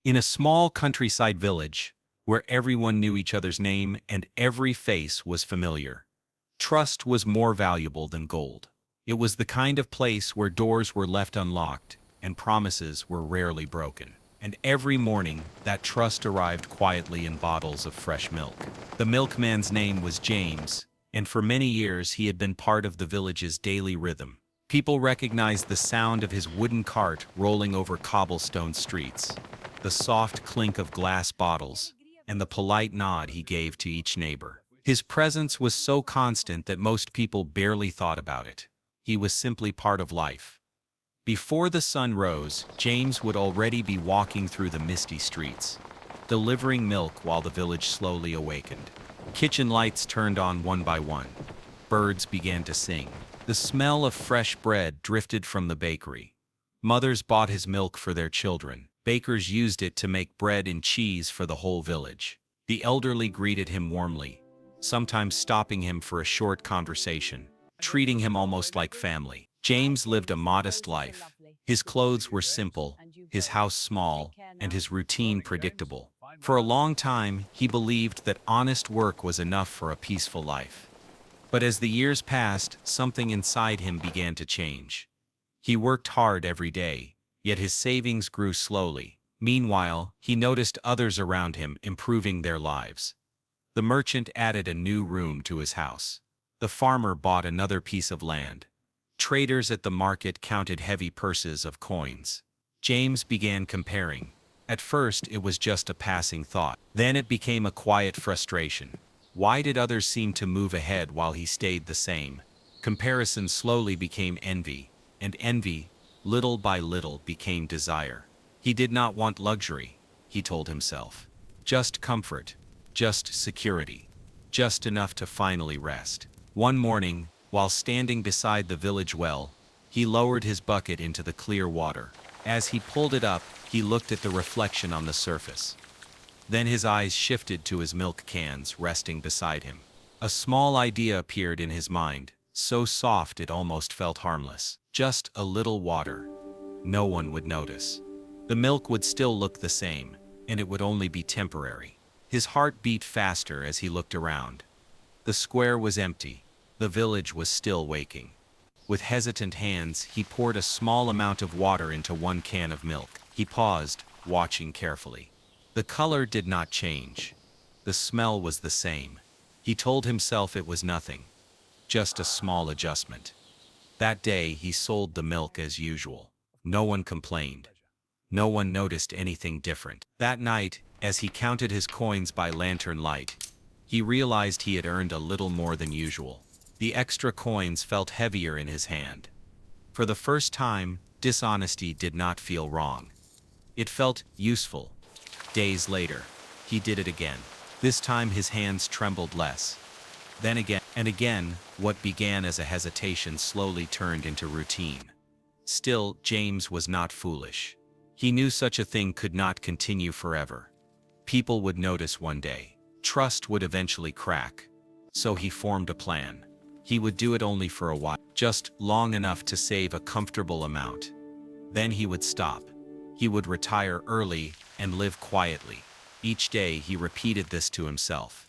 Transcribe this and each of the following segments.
In a small countryside village, where everyone knew each other's name and every face was familiar, trust was more valuable than gold. It was the kind of place where doors were left unlocked and promises were rarely broken. And every morning, that trust arrived quietly in bottles of fresh milk. The milkman's name was James, and for many years he had been part of the village's daily rhythm. People recognized the sound of his wooden cart rolling over cobblestone streets, the soft clink of glass bottles, and the polite nod he gave to each neighbor. His presence was so constant that most people barely thought about it. He was simply part of life. Before the sun rose, James would already be walking through the misty streets, delivering milk while the village slowly awakened. Kitchen lights turned on one by one. Birds began to sing. The smell of fresh bread drifted from the bakery. Mothers bought his milk for their children. Bakers used it to make bread and cheese for the whole village. The elderly greeted him warmly, sometimes stopping him for a short conversation, treating him almost like family. James lived a modest life. His clothes were simple, his house small, and his routine predictable. For a long time, he believed that honest work was enough for a peaceful life. But as the years passed, something inside him began to change. He worked hard every day, yet his savings grew slowly. Meanwhile, he noticed others around him improving their lives. The merchant added a new room to his house. The farmer bought another piece of land. Traders at the market counted heavy purses of coins. James began comparing. At first, it was just a passing thought. Then it became a quiet frustration. Why did others seem to move ahead while he stayed the same? Comparison slowly became envy, and envy, little by little, became desire. He did not want luxury, he told himself. Just comfort, just security, just enough to finally rest. One morning, while standing beside the village well, he lowered his bucket into the clear water. As he pulled it up, he looked at the reflection on the surface. Then his eyes shifted to his milk cans resting beside him. A small idea appeared in his mind, so soft it almost felt harmless. Just a little water. No one would notice. The milk would still look the same, and it would only be temporary. His heart beat faster as he looked around. The square was empty. The village was still waking. With hesitant hands, he poured a small amount of water into one can of milk. He paused, watching carefully. The color did not change. The smell was the same. He told himself it was nothing, just a small adjustment. That day, he sold the milk as usual. No one complained. No one noticed anything different. That night, as he counted his coins by lantern light, he realized he had earned a little more than usual. The extra coins felt heavier in his hand. For the first time, dishonesty did not feel wrong. It felt useful. Days later, he did it again. This time his hands trembled less. Then again and again, what began as a hesitation slowly turned into routine. Still, James was not foolish. He knew such a thing could not continue forever. People would notice one day. Trust would eventually crack. So he formed a plan. He would do it only for a while, just long enough to save a comfortable amount. Then he would stop. He would retire early and live quietly. Each day he repeated this to himself.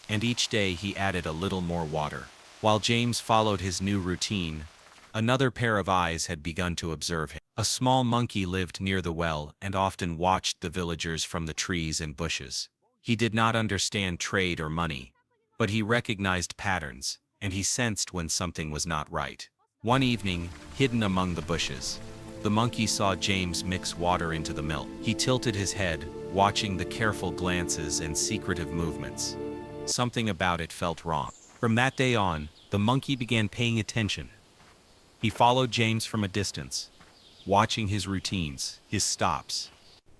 And each day he added a little more water. While James followed his new routine, another pair of eyes had begun to observe him. A small monkey lived near the well and often watched the villagers from the trees and bushes. He did not understand trade or money, but he recognized patterns, and he sensed when something was not right. One evening, hidden among the bushes, the monkey saw James mix water into the milk. He tilted his head, watching the careful glances and secretive movements. Something about it felt wrong. From that day on, the monkey began paying attention. He followed James from a distance, watching his routines, his stops,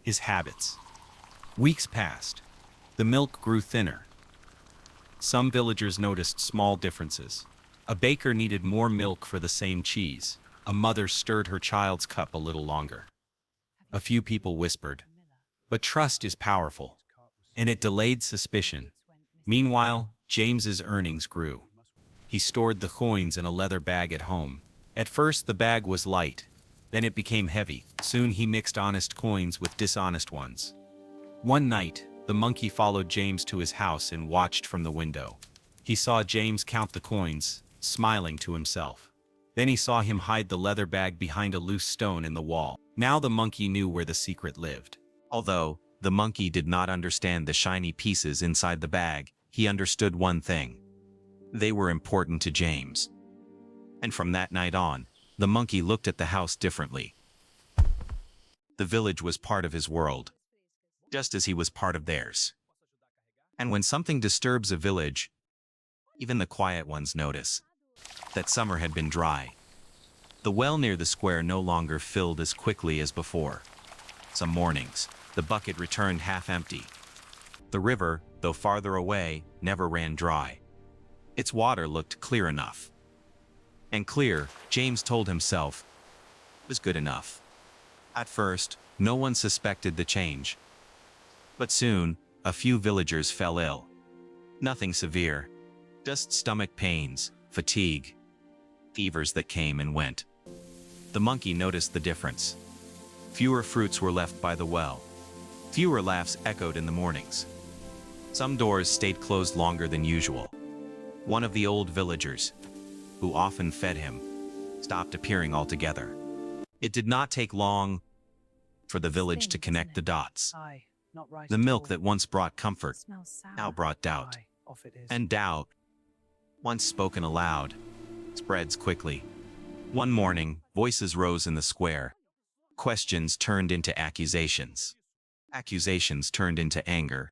his habits. Weeks passed. The milk grew thinner. Some villagers noticed small differences. A baker needed more milk for the same cheese. A mother stirred her child's cup a little longer. A few people whispered, "But trust is powerful," and it delayed suspicion. Meanwhile, James's earnings grew. He stored the coins in a leather bag at home. At first, the bag was light. Then it became heavy. Soon he mixed honest coins with dishonest ones. One night, the monkey followed James to his house and watched from the window. He saw James count the coins, smiling to himself. Then he saw him hide the leather bag behind a loose stone in the wall. Now the monkey knew where the secret lived. Although the monkey did not understand the shiny pieces inside the bag, he understood one thing. They were important to James. And from that night on, the monkey looked at the house differently. The village was part of his world, just as he was part of theirs. And when something disturbs a village, even the quiet ones notice that summer had been dry. The well near the square no longer filled as quickly as before. Some mornings, the bucket returned half empty. The river, though farther away, never ran dry. Its water looked clear enough. And clear, James told himself, was good enough. At first, no one suspected the change. But soon, a few villagers fell ill. Nothing severe, just stomach pains, fatigue, fevers that came and went. The monkey noticed the difference. Fewer fruits were left by the well. Fewer laughs echoed in the mornings. Some doors stayed closed longer than usual. One of the old villagers, who often fed him, stopped appearing altogether. It did not take long for the village to connect the dots. The milk that once brought comfort now brought doubt. And doubt, once spoken aloud, spreads quickly. One morning, voices rose in the square. Questions turned into accusations. Accusations turned into anger.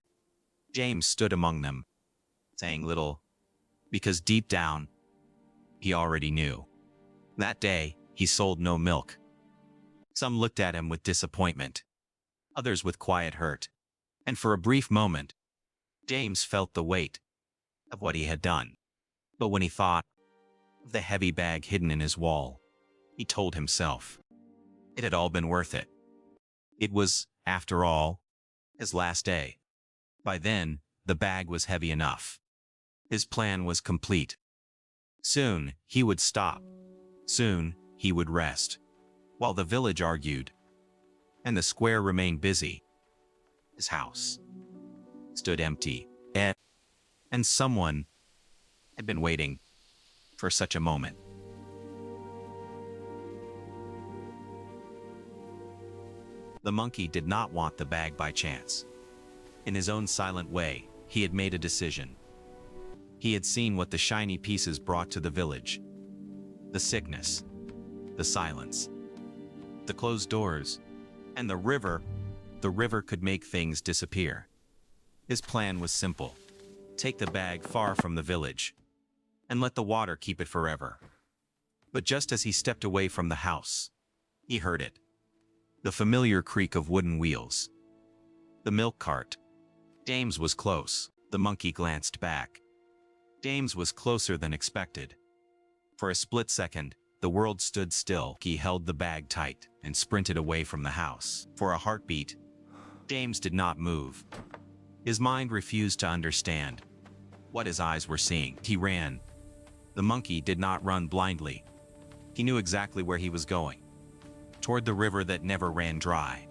James stood among them, saying little, because deep down, he already knew. That day, he sold no milk. Some looked at him with disappointment, others with quiet hurt. And for a brief moment, James felt the weight of what he had done. But when he thought of the heavy bag hidden in his wall, he told himself it had all been worth it. It was, after all, his last day. By then, the bag was heavy enough. His plan was complete. Soon, he would stop. Soon, he would rest. While the village argued, and the square remained busy, his house stood empty, and someone had been waiting for such a moment. The monkey did not want the bag by chance. In his own silent way, he had made a decision. He had seen what the shiny pieces brought to the village. The sickness, the silence, the closed doors, and the river. The river could make things disappear. His plan was simple. Take the bag far from the village, and let the water keep it forever. But just as he stepped away from the house, he heard it. The familiar creak of wooden wheels. The milk cart. James was close. The monkey glanced back. James was closer than expected. For a split second, the world stood still. He held the bag tight and sprinted away from the house. For a heartbeat, James did not move. His mind refused to understand what his eyes were seeing. He ran. The monkey did not run blindly. He knew exactly where he was going. Toward the river that never ran dry.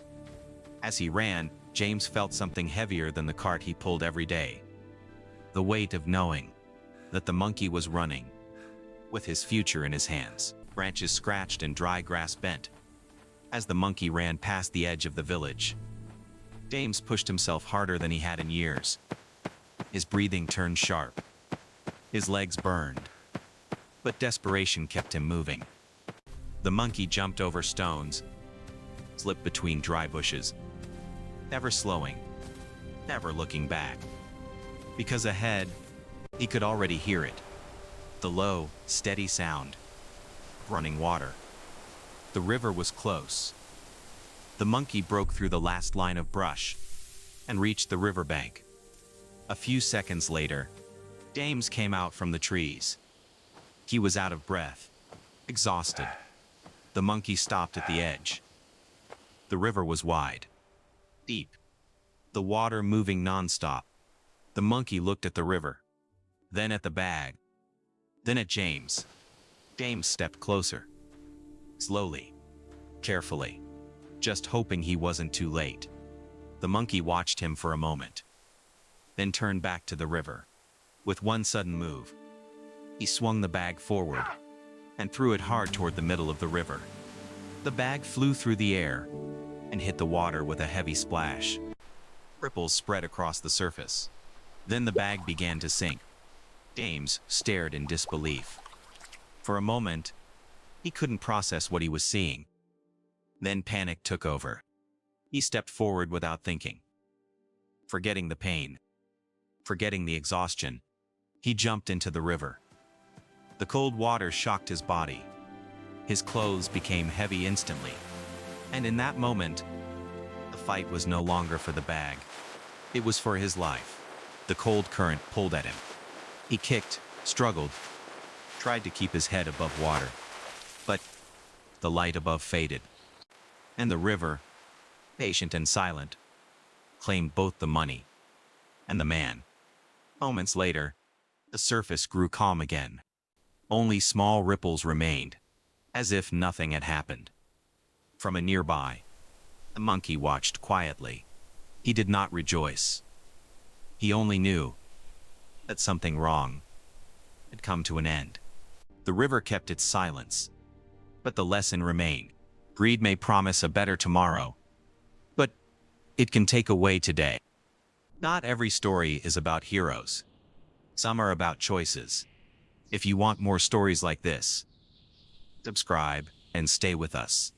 As he ran, James felt something heavier than the cart he pulled every day. The weight of knowing that the monkey was running, with his future in his hands. Branches scratched and dry grass bent. As the monkey ran past the edge of the village, James pushed himself harder than he had in years. His breathing turned sharp. His legs burned. But desperation kept him moving. The monkey jumped over stones, slipped between dry bushes, never slowing, never looking back. Because ahead, he could already hear it. The low, steady sound of running water. The river was close. The monkey broke through the last line of brush and reached the riverbank. A few seconds later, James came out from the trees. He was out of breath, exhausted. The monkey stopped at the edge. The river was wide, deep, the water moving nonstop. The monkey looked at the river, then at the bag, then at James. James stepped closer, slowly, carefully, just hoping he wasn't too late. The monkey watched him for a moment, then turned back to the river. With one sudden move, he swung the bag forward and threw it hard toward the middle of the river. The bag flew through the air and hit the water with a heavy splash. Ripples spread across the surface. Then the bag began to sink. James stared in disbelief. For a moment, he couldn't process what he was seeing. Then panic took over. He stepped forward without thinking. Forgetting the pain, forgetting the exhaustion, he jumped into the river. The cold water shocked his body. His clothes became heavy instantly. And in that moment, the fight was no longer for the bag. It was for his life. The cold current pulled at him. He kicked, struggled, tried to keep his head above water. But the light above faded. And the river, patient and silent, claimed both the money and the man. Moments later, the surface grew calm again. Only small ripples remained, as if nothing had happened. From a nearby, the monkey watched quietly. He did not rejoice. He only knew that something wrong had come to an end. The river kept its silence, but the lesson remained. Greed may promise a better tomorrow, but it can take away today. Not every story is about heroes. Some are about choices. If you want more stories like this, subscribe and stay with us.